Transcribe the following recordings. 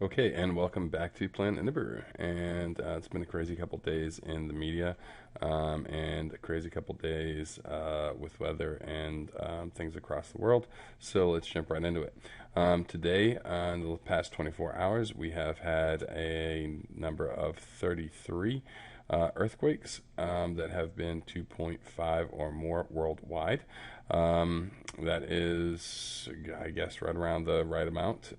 Okay, and welcome back to Planet Nibiru. And it's been a crazy couple days in the media, and a crazy couple days with weather and things across the world. So let's jump right into it. Today, in the past 24 hours, we have had a number of 33 earthquakes that have been 2.5 or more worldwide. That is, I guess, right around the right amount.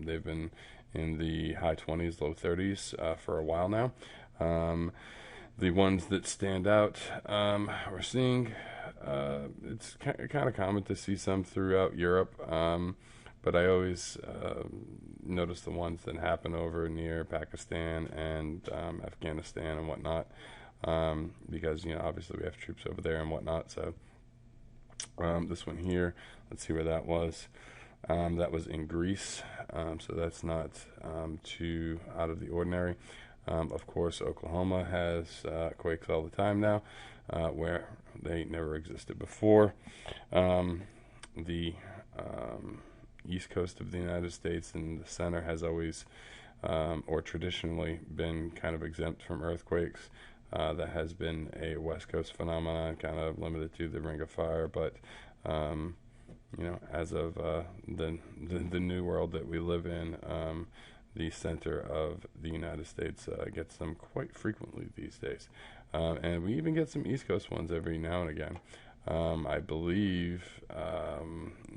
They've been in the high 20s, low 30s for a while now. Um, the ones that stand out, we're seeing, it's kind of common to see some throughout Europe, but I always notice the ones that happen over near Pakistan and Afghanistan and whatnot, because, obviously we have troops over there and whatnot. So this one here, let's see where that was. That was in Greece, so that's not too out of the ordinary. Of course, Oklahoma has quakes all the time now, where they never existed before. The east coast of the United States and the center has always, or traditionally, been kind of exempt from earthquakes. That has been a West Coast phenomenon, kind of limited to the Ring of Fire, but as of the new world that we live in, the center of the United States gets them quite frequently these days. And we even get some East Coast ones every now and again. I believe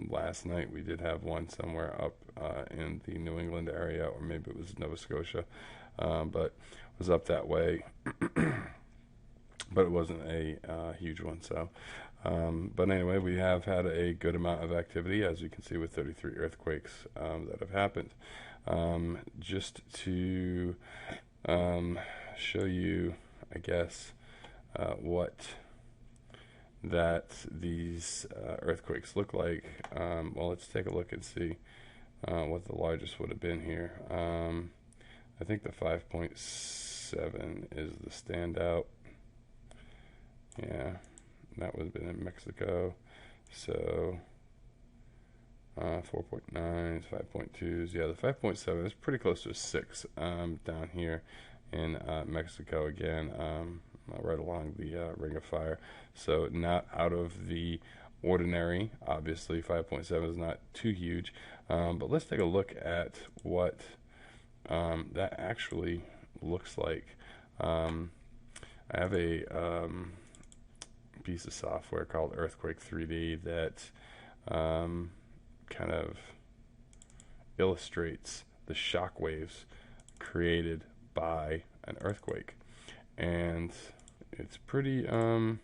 last night we did have one somewhere up in the New England area, or maybe it was Nova Scotia, but it was up that way. But it wasn't a huge one. So, but anyway, we have had a good amount of activity, as you can see, with 33 earthquakes that have happened. Just to show you, I guess, what that these earthquakes look like. Well, let's take a look and see what the largest would have been here. I think the 5.7 is the standout. Yeah, that would have been in Mexico. So 4.9s, 5.2s. Yeah, the 5.7 is pretty close to a 6 down here in Mexico again, right along the Ring of Fire. So not out of the ordinary. Obviously, 5.7 is not too huge. But let's take a look at what that actually looks like. I have a piece of software called Earthquake 3D that kind of illustrates the shock waves created by an earthquake, and it's pretty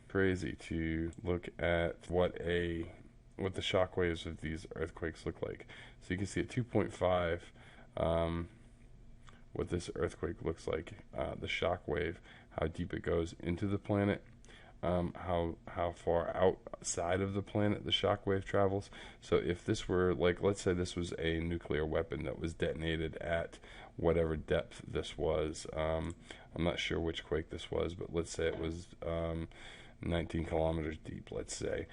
crazy to look at what the shock waves of these earthquakes look like. So you can see at 2.5 what this earthquake looks like, the shock wave, how deep it goes into the planet, how far outside of the planet the shock wave travels. So if this were, like, let's say this was a nuclear weapon that was detonated at whatever depth this was. I'm not sure which quake this was, but let's say it was 19 kilometers deep, let's say.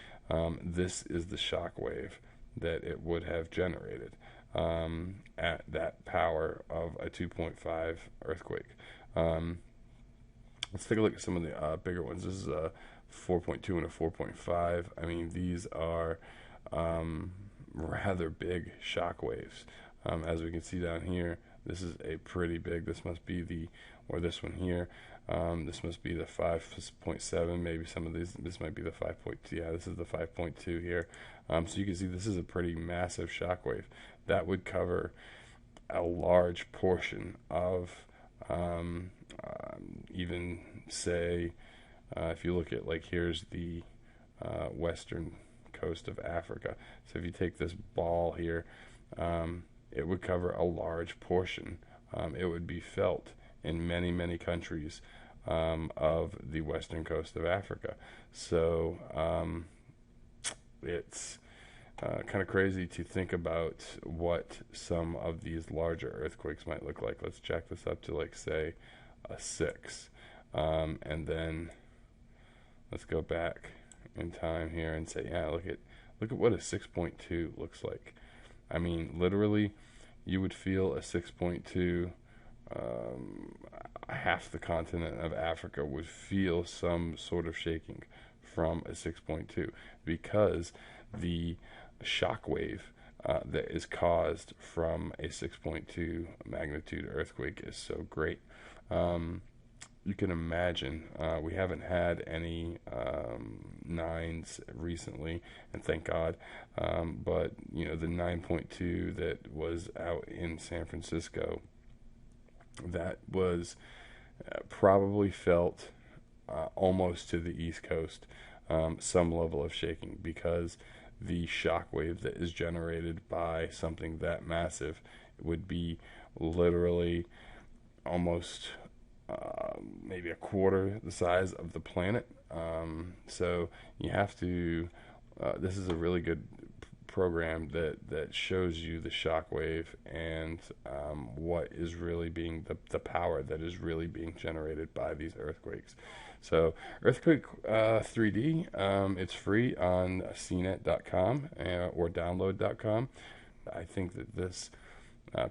This is the shock wave that it would have generated at that power of a 2.5 earthquake. Let's take a look at some of the bigger ones. This is a 4.2 and a 4.5. I mean, these are rather big shock waves. As we can see down here, this is a pretty big, this must be this one here, this must be the 5.7, maybe some of these, this might be the 5.2, yeah, this is the 5.2 here. So you can see this is a pretty massive shock wave. That would cover a large portion of even say, if you look at, like, here's the western coast of Africa. So if you take this ball here, it would cover a large portion. It would be felt in many, many countries of the western coast of Africa. So it's kind of crazy to think about what some of these larger earthquakes might look like. Let's jack this up to, like, say, a 6, and then let's go back in time here and say, yeah, look at what a 6.2 looks like. I mean, literally, you would feel a 6.2. Half the continent of Africa would feel some sort of shaking from a 6.2 because the shock wave that is caused from a 6.2 magnitude earthquake is so great. You can imagine, we haven't had any nines recently, and thank God. But the 9.2 that was out in San Francisco, that was probably felt almost to the East Coast, some level of shaking, because the shock wave that is generated by something that massive would be literally almost maybe a quarter the size of the planet. So you have to. This is a really good program that shows you the shock wave and what is really being the power that is really being generated by these earthquakes. So Earthquake 3D, it's free on cnet.com or download.com. I think that this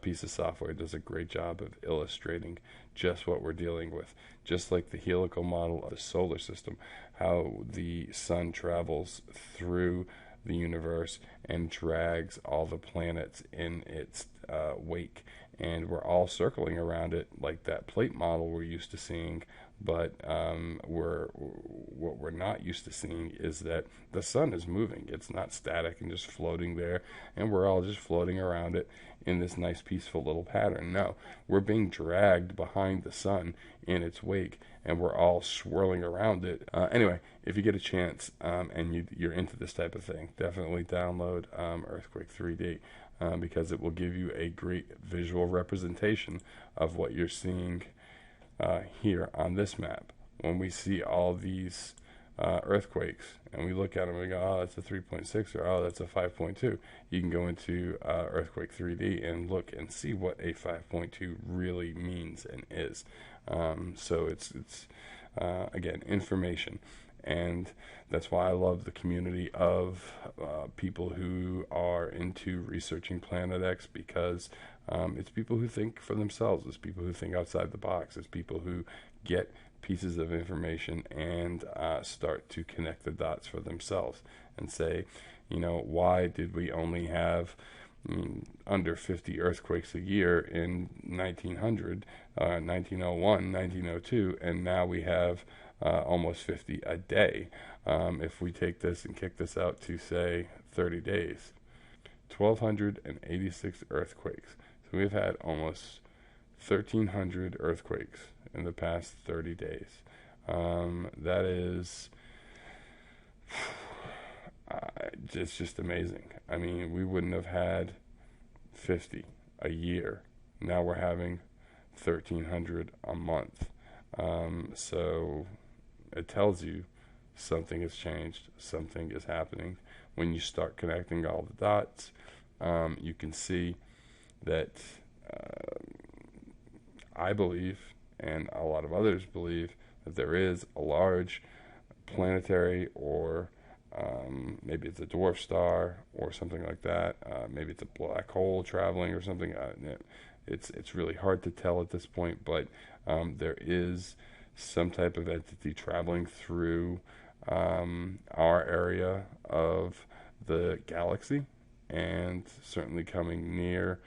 piece of software does a great job of illustrating just what we're dealing with. Just like the helical model of the solar system, how the sun travels through the universe and drags all the planets in its wake, and we're all circling around it like that plate model we're used to seeing. But what we're not used to seeing is that the sun is moving. It's not static and just floating there, and we're all just floating around it in this nice, peaceful little pattern. No, we're being dragged behind the sun in its wake, and we're all swirling around it. Anyway, if you get a chance and you're into this type of thing, definitely download Earthquake 3D. Because it will give you a great visual representation of what you're seeing here on this map. When we see all these earthquakes and we look at them and we go, oh, that's a 3.6 or oh, that's a 5.2, you can go into Earthquake 3D and look and see what a 5.2 really means and is. So it's again, information. And that's why I love the community of people who are into researching Planet X, because it's people who think for themselves. It's people who think outside the box. It's people who get pieces of information and start to connect the dots for themselves and say, why did we only have under 50 earthquakes a year in 1900, 1901, 1902, and now we have almost 50 a day. If we take this and kick this out to, say, 30 days, 1,286 earthquakes. So we've had almost 1,300 earthquakes in the past 30 days. That is it's just amazing. I mean, we wouldn't have had 50 a year. Now we're having 1,300 a month. So it tells you something has changed, something is happening. When you start connecting all the dots, you can see that I believe, and a lot of others believe, that there is a large planetary, or maybe it's a dwarf star or something like that. Maybe it's a black hole traveling or something. It's really hard to tell at this point, but there is some type of entity traveling through our area of the galaxy, and certainly coming near,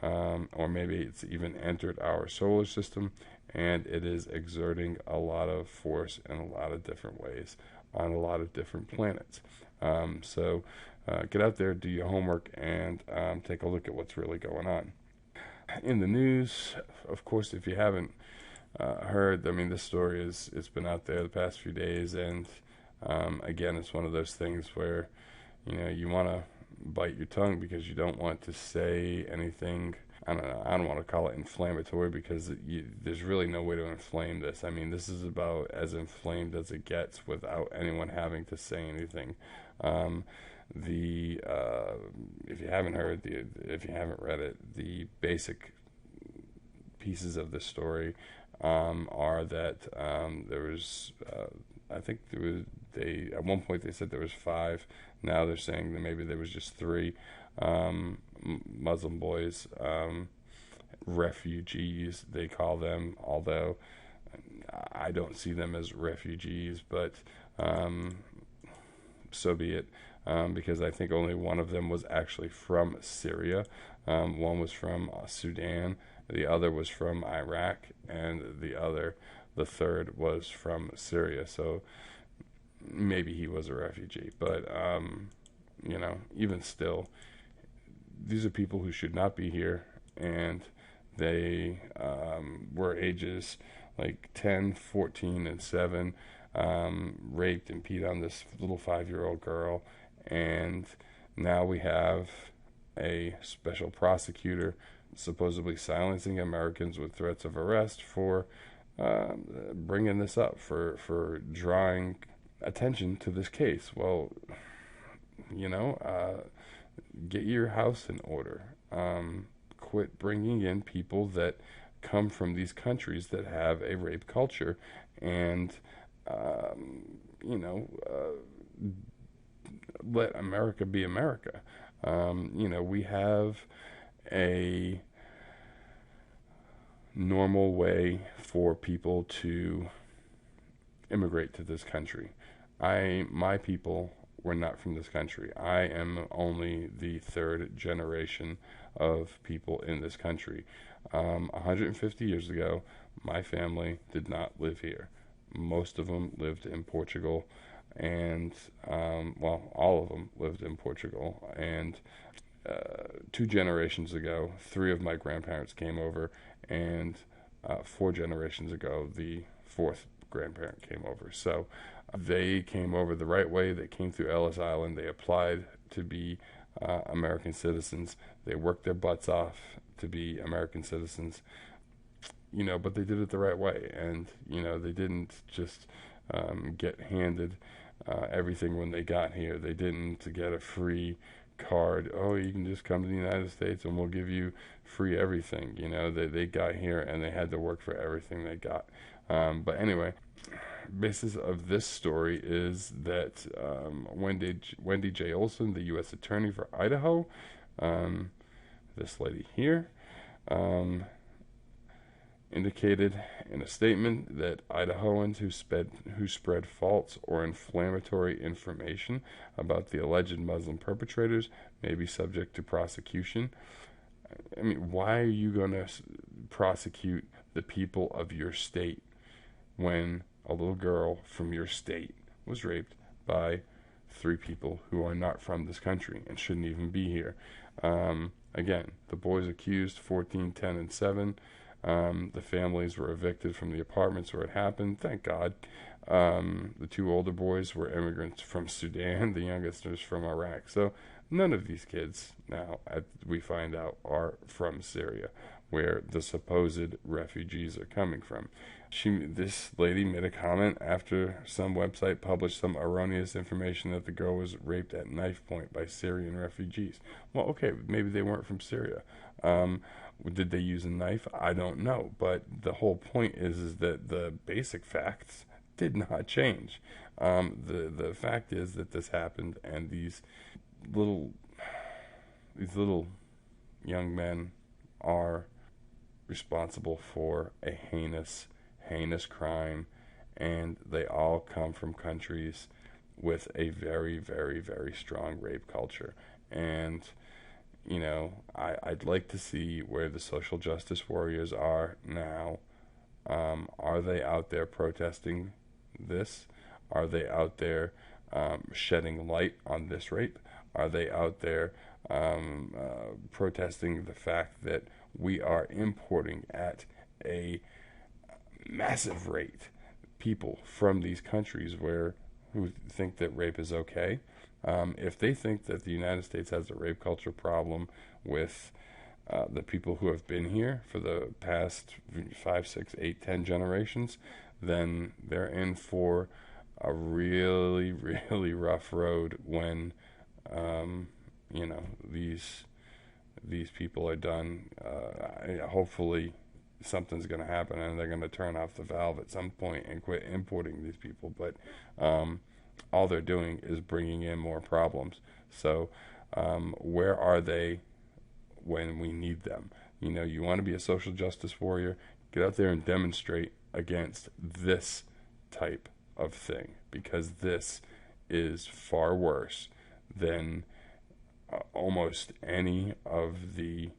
or maybe it's even entered our solar system, and it is exerting a lot of force in a lot of different ways on a lot of different planets. So get out there, do your homework, and take a look at what's really going on. In the news, of course, if you haven't heard, I mean, this story it's been out there the past few days, and again, it's one of those things where you want to bite your tongue because you don't want to say anything. I don't want to call it inflammatory, because there's really no way to inflame this. I mean, this is about as inflamed as it gets without anyone having to say anything. If you haven't heard, if you haven't read it, the basic pieces of the story are that there was, I think there was, at one point they said there was 5. Now they're saying that maybe there was just 3 Muslim boys, refugees, they call them, although I don't see them as refugees, but so be it, because I think only one of them was actually from Syria. One was from Sudan, the other was from Iraq, and the third was from Syria. So maybe he was a refugee, but even still, these are people who should not be here, and they were ages like 10, 14, and 7, raped and peed on this little 5-year-old girl, and now we have a special prosecutor supposedly silencing Americans with threats of arrest for bringing this up, for drawing attention to this case. Well, get your house in order. Quit bringing in people that come from these countries that have a rape culture, and let America be America. We have a normal way for people to immigrate to this country. My people were not from this country. I am only the third generation of people in this country. 150 years ago, my family did not live here. Most of them lived in Portugal, and all of them lived in Portugal. And 2 generations ago, 3 of my grandparents came over, and 4 generations ago, the 4th grandparent came over. So they came over the right way. They came through Ellis Island. They applied to be American citizens. They worked their butts off to be American citizens, but they did it the right way. And, they didn't just get handed everything when they got here. They didn't get a free card. Oh, you can just come to the United States and we'll give you free everything. They got here and they had to work for everything they got. But anyway, basis of this story is that Wendy J. Olson, the U.S. Attorney for Idaho, this lady here, indicated in a statement that Idahoans who spread false or inflammatory information about the alleged Muslim perpetrators may be subject to prosecution. I mean, why are you going to prosecute the people of your state when a little girl from your state was raped by 3 people who are not from this country and shouldn't even be here? Again, the boys accused, 14, 10, and 7. The families were evicted from the apartments where it happened. Thank God. The 2 older boys were immigrants from Sudan. The youngest was from Iraq. So none of these kids now, we find out, are from Syria, where the supposed refugees are coming from. This lady made a comment after some website published some erroneous information that the girl was raped at knife point by Syrian refugees. Well, okay, maybe they weren't from Syria. Did they use a knife? I don't know. But the whole point is that the basic facts did not change. The fact is that this happened, and these little young men are responsible for a heinous crime, and they all come from countries with a very, very, very strong rape culture. And I'd like to see where the social justice warriors are now. Are they out there protesting this? Are they out there shedding light on this rape? Are they out there protesting the fact that we are importing at a massive rate people from these countries who think that rape is okay? If they think that the United States has a rape culture problem with the people who have been here for the past 5, 6, 8, 10 generations, then they're in for a really, really rough road when these people are done. Hopefully something's going to happen and they're going to turn off the valve at some point and quit importing these people. But all they're doing is bringing in more problems. So where are they when we need them. You want to be a social justice warrior, get out there and demonstrate against this type of thing, because this is far worse than almost any of the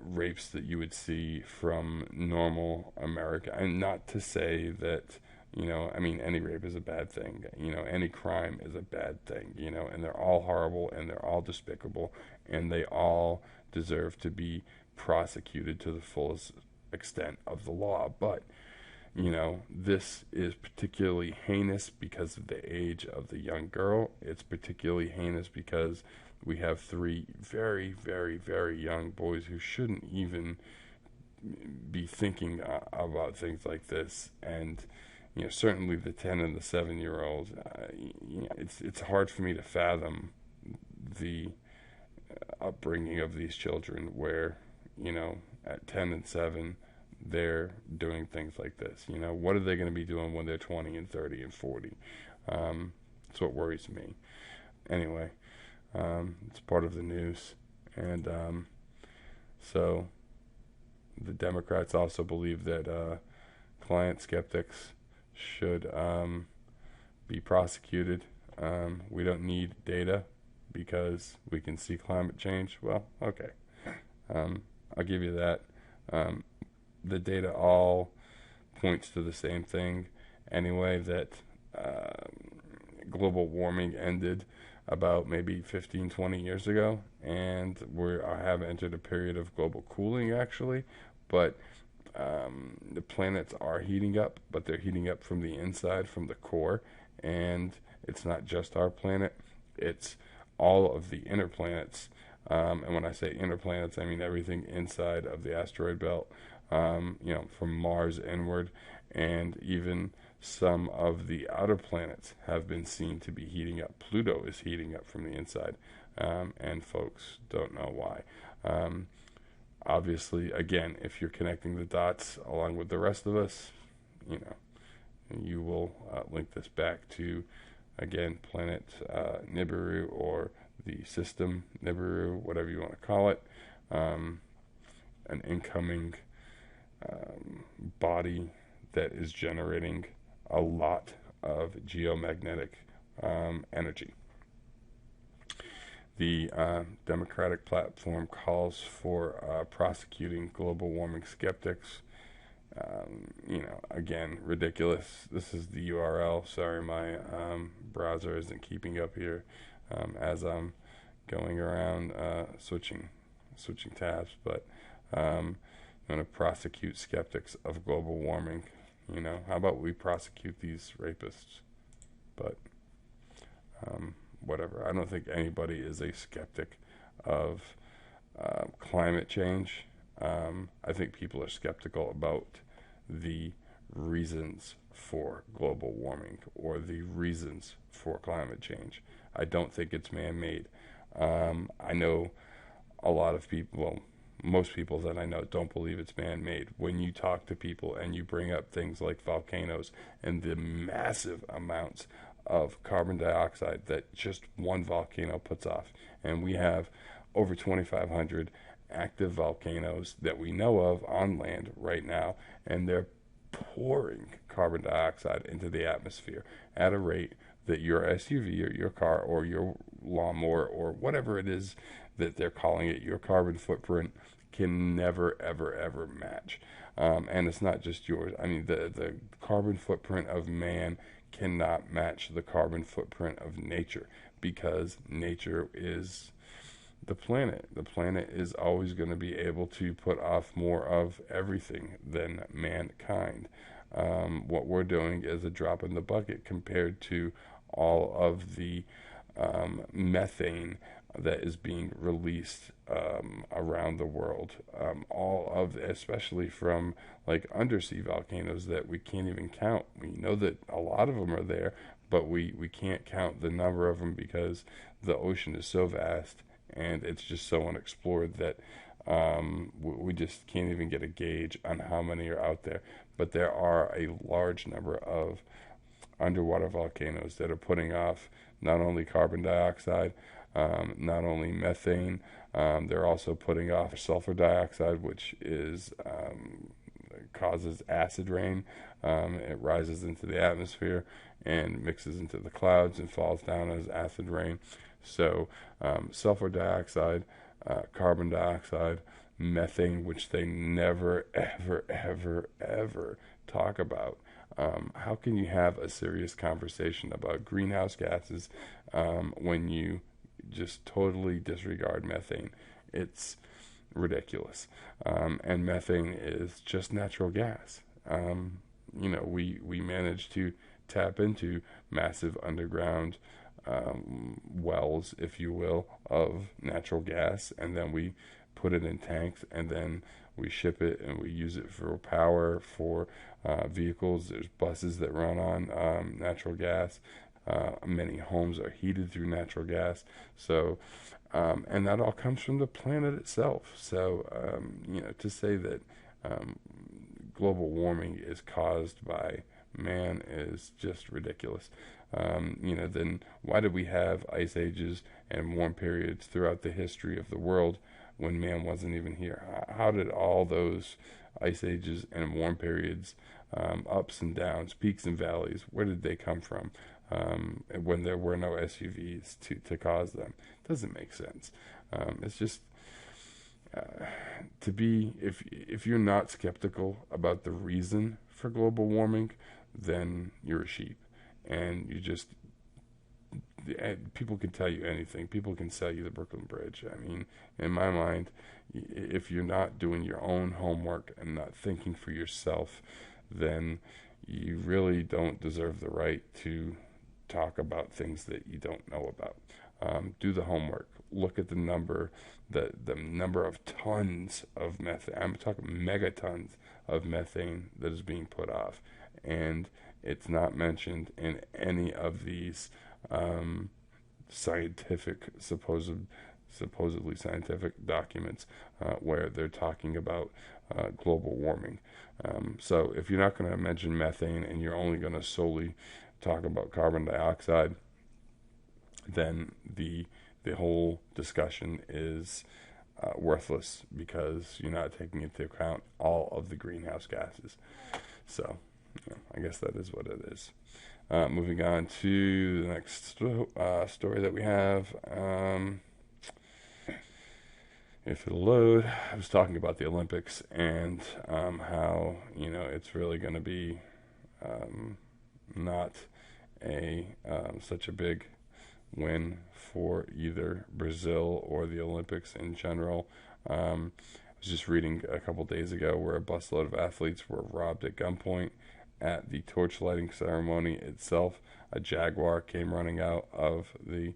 rapes that you would see from normal America. And not to say that, any rape is a bad thing. Any crime is a bad thing, and they're all horrible and they're all despicable and they all deserve to be prosecuted to the fullest extent of the law. But, this is particularly heinous because of the age of the young girl. It's particularly heinous because we have 3 very, very, very young boys who shouldn't even be thinking about things like this. And, certainly the 10 and the 7-year-olds, it's hard for me to fathom the upbringing of these children where, at 10 and 7, they're doing things like this. What are they going to be doing when they're 20 and 30 and 40? That's what worries me. Anyway, it's part of the news. And so the Democrats also believe that client skeptics should be prosecuted. We don't need data because we can see climate change. Well, okay. I'll give you that. The data all points to the same thing anyway, that global warming ended about maybe 15, 20 years ago, and I have entered a period of global cooling, actually. But the planets are heating up, but they're heating up from the inside, from the core, and it's not just our planet, it's all of the inner planets. And when I say inner planets, I mean everything inside of the asteroid belt, from Mars inward, and even some of the outer planets have been seen to be heating up. Pluto is heating up from the inside, and folks don't know why. Obviously, again, if you're connecting the dots along with the rest of us, you will link this back to, again, planet Nibiru, or the system Nibiru, whatever you want to call it, an incoming body that is generating a lot of geomagnetic energy. The Democratic platform calls for prosecuting global warming skeptics. Again, ridiculous. This is the URL. Sorry, my browser isn't keeping up here as I'm going around switching tabs. But I'm going to prosecute skeptics of global warming. How about we prosecute these rapists? But whatever. I don't think anybody is a skeptic of climate change. I think people are skeptical about the reasons for global warming or the reasons for climate change. I don't think it's man-made. I know a lot of people, well, most people that I know don't believe it's man-made. When you talk to people and you bring up things like volcanoes and the massive amounts of carbon dioxide that just one volcano puts off, and we have over 2,500 active volcanoes that we know of on land right now, and they're pouring carbon dioxide into the atmosphere at a rate that your SUV or your car or your lawnmower or whatever it is that they're calling it, your carbon footprint, can never, ever, ever match. And it's not just yours. I mean, the carbon footprint of man cannot match the carbon footprint of nature, because nature is the planet. The planet is always going to be able to put off more of everything than mankind. What we're doing is a drop in the bucket compared to all of the methane that is being released around the world, especially from like undersea volcanoes that we can't even count. We know that a lot of them are there, but we can't count the number of them because the ocean is so vast and it's just so unexplored that we just can't even get a gauge on how many are out there. But there are a large number of underwater volcanoes that are putting off not only carbon dioxide, not only methane, They're also putting off sulfur dioxide, which is causes acid rain. It rises into the atmosphere and mixes into the clouds and falls down as acid rain. So sulfur dioxide, carbon dioxide, methane, which they never, ever, ever, ever talk about. How can you have a serious conversation about greenhouse gases when you just totally disregard methane? It's ridiculous. And methane is just natural gas. We managed to tap into massive underground wells, if you will, of natural gas, and then we put it in tanks, and then we ship it and we use it for power for vehicles. There's buses that run on natural gas. Many homes are heated through natural gas. So, and that all comes from the planet itself. So, to say that global warming is caused by man is just ridiculous. Then why did we have ice ages and warm periods throughout the history of the world when man wasn't even here? How did all those ice ages and warm periods, ups and downs, peaks and valleys, where did they come from when there were no SUVs to cause them? It doesn't make sense. It's just if you're not skeptical about the reason for global warming, then you're a sheep, and people can tell you anything. People can sell you the Brooklyn Bridge. I mean, in my mind, if you're not doing your own homework and not thinking for yourself, then you really don't deserve the right to talk about things that you don't know about. Do the homework. Look at the number of tons of methane. I'm talking megatons of methane that is being put off, and it's not mentioned in any of these supposedly scientific documents where they're talking about global warming. So if you're not going to mention methane and you're only going to solely talk about carbon dioxide, then the whole discussion is worthless, because you're not taking into account all of the greenhouse gases. So I guess that is what it is. Moving on to the next story that we have. If it'll load, I was talking about the Olympics and how it's really going to be not such a big win for either Brazil or the Olympics in general. I was just reading a couple days ago where a busload of athletes were robbed at gunpoint at the torch lighting ceremony itself. A jaguar came running out of the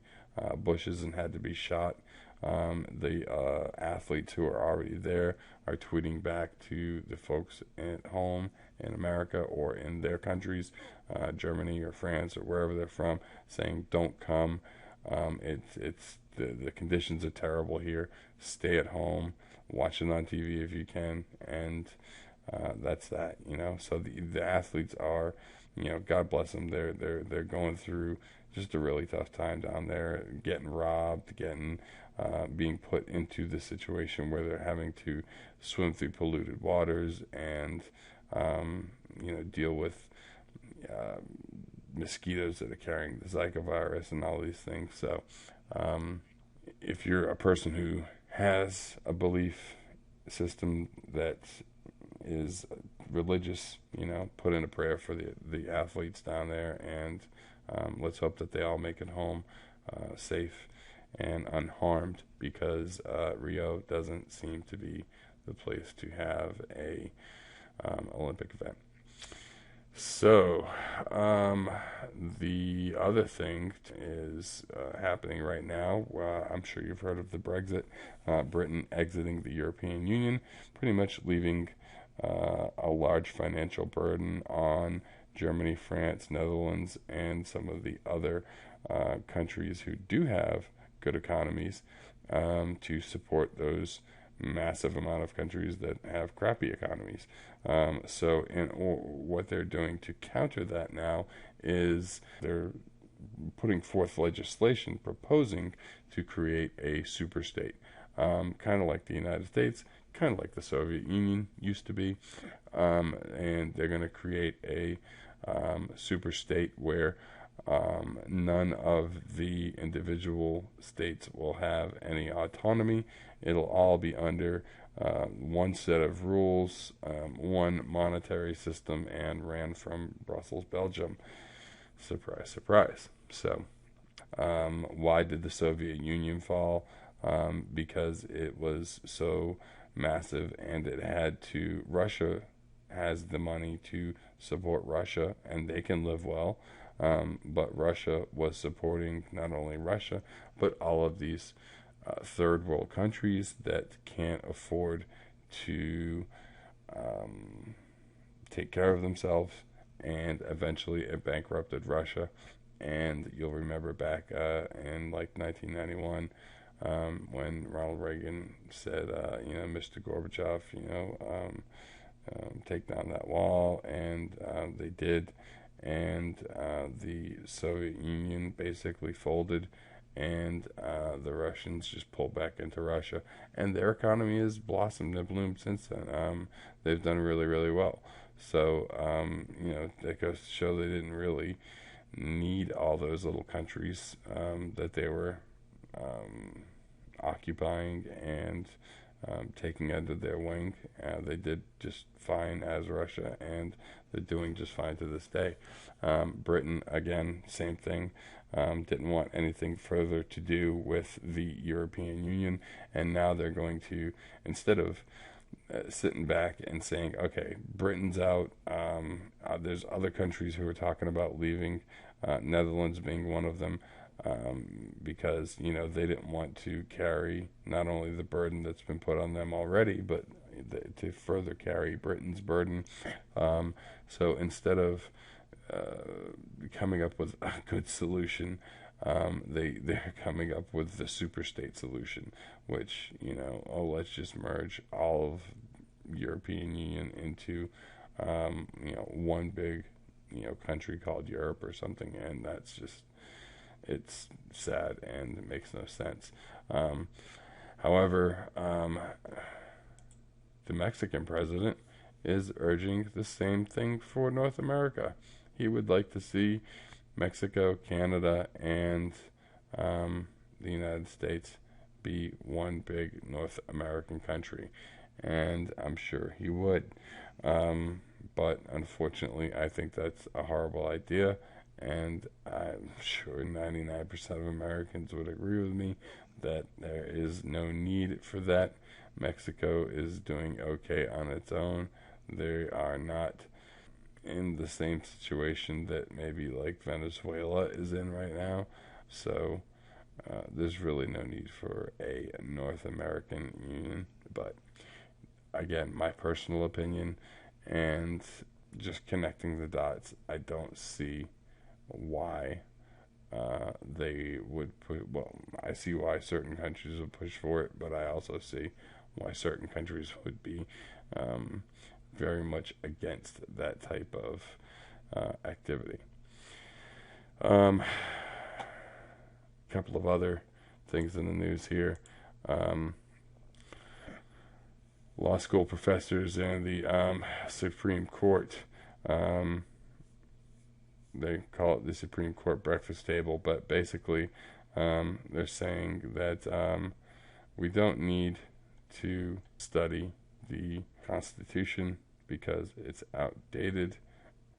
bushes and had to be shot. The athletes who are already there are tweeting back to the folks at home in America or in their countries, Germany or France or wherever they're from, saying don't come. It's the conditions are terrible here. Stay at home, watch it on TV if you can, and that's that. So the athletes are, God bless them. They're going through just a really tough time down there, getting robbed, being put into the situation where they're having to swim through polluted waters and deal with mosquitoes that are carrying the Zika virus and all these things. So if you're a person who has a belief system that is religious, put in a prayer for the athletes down there, and let's hope that they all make it home safe and unharmed, because Rio doesn't seem to be the place to have a Olympic event. So the other thing is happening right now. I'm sure you've heard of the Brexit, Britain exiting the European Union, pretty much leaving a large financial burden on Germany, France, Netherlands, and some of the other countries who do have good economies to support those massive amount of countries that have crappy economies. So what they're doing to counter that now is they're putting forth legislation proposing to create a super state. kind of like the United States, kind of like the Soviet Union used to be, and they're going to create a super state where none of the individual states will have any autonomy. It'll all be under one set of rules, one monetary system, and ran from Brussels, Belgium. Surprise, surprise. So, why did the Soviet Union fall? Because it was so massive, and it had to. Russia has the money to support Russia, and they can live well. But Russia was supporting not only Russia, but all of these third world countries that can't afford to take care of themselves, and eventually it bankrupted Russia. And you'll remember back in like 1991 when Ronald Reagan said, Mr. Gorbachev, take down that wall, and they did, and the Soviet Union basically folded, and the Russians just pulled back into Russia, and their economy has blossomed and bloomed since then. They've done really, really well. So, that goes to show they didn't really need all those little countries that they were occupying and taking under their wing. They did just fine as Russia, and they're doing just fine to this day. Britain, again, same thing. Didn't want anything further to do with the European Union, and now they're going to, instead of sitting back and saying, okay, Britain's out, there's other countries who are talking about leaving, Netherlands being one of them, because they didn't want to carry not only the burden that's been put on them already, but to further carry Britain's burden. So instead of coming up with a good solution, they're coming up with the super state solution, which let's just merge all of European Union into one big country called Europe or something, and that's just, it's sad and it makes no sense. However, the Mexican president is urging the same thing for North America. He would like to see Mexico, Canada, and the United States be one big North American country, and I'm sure he would. But unfortunately, I think that's a horrible idea, and I'm sure 99% of Americans would agree with me that there is no need for that. Mexico is doing okay on its own. They are not in the same situation that maybe like Venezuela is in right now. So there's really no need for a North American Union. But again, my personal opinion, and just connecting the dots, I don't see why they would put, well, I see why certain countries would push for it, but I also see why certain countries would be very much against that type of activity. Couple of other things in the news here. Law school professors and the Supreme Court, they call it the Supreme Court breakfast table, but basically they're saying that we don't need to study the Constitution because it's outdated.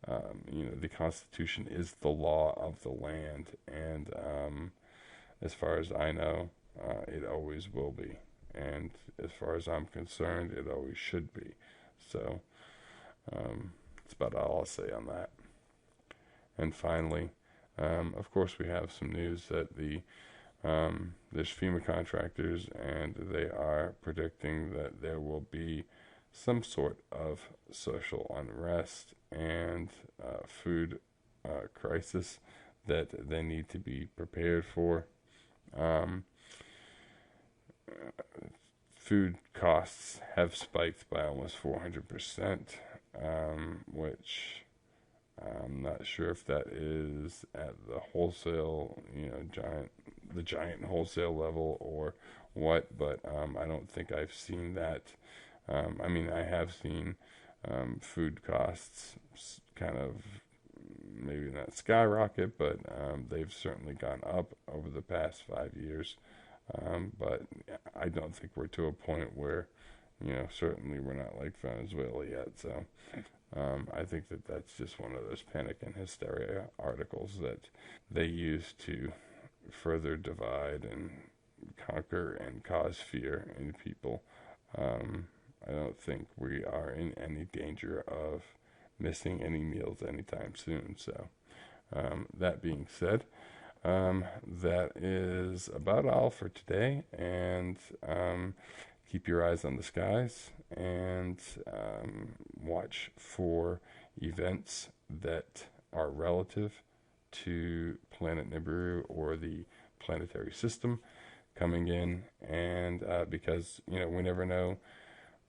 The Constitution is the law of the land, and as far as I know, it always will be. And as far as I'm concerned, it always should be. So that's about all I'll say on that. And finally, of course, we have some news that there's FEMA contractors, and they are predicting that there will be some sort of social unrest and food crisis that they need to be prepared for. Food costs have spiked by almost 400%, which I'm not sure if that is at the wholesale, giant wholesale level, or what, but I don't think I've seen that. I mean, I have seen food costs kind of maybe not skyrocket, but they've certainly gone up over the past 5 years. But I don't think we're to a point where, certainly we're not like Venezuela yet. So I think that that's just one of those panic and hysteria articles that they use to further divide and conquer and cause fear in people. I don't think we are in any danger of missing any meals anytime soon. So, that being said, that is about all for today. And keep your eyes on the skies and watch for events that are relative to planet Nibiru or the planetary system coming in. And because, we never know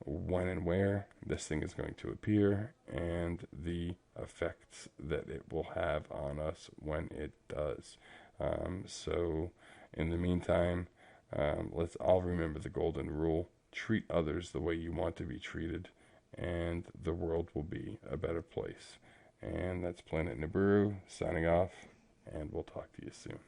when and where this thing is going to appear and the effects that it will have on us when it does. So in the meantime, let's all remember the golden rule: treat others the way you want to be treated, and the world will be a better place. And that's Planet Nibiru signing off, and we'll talk to you soon.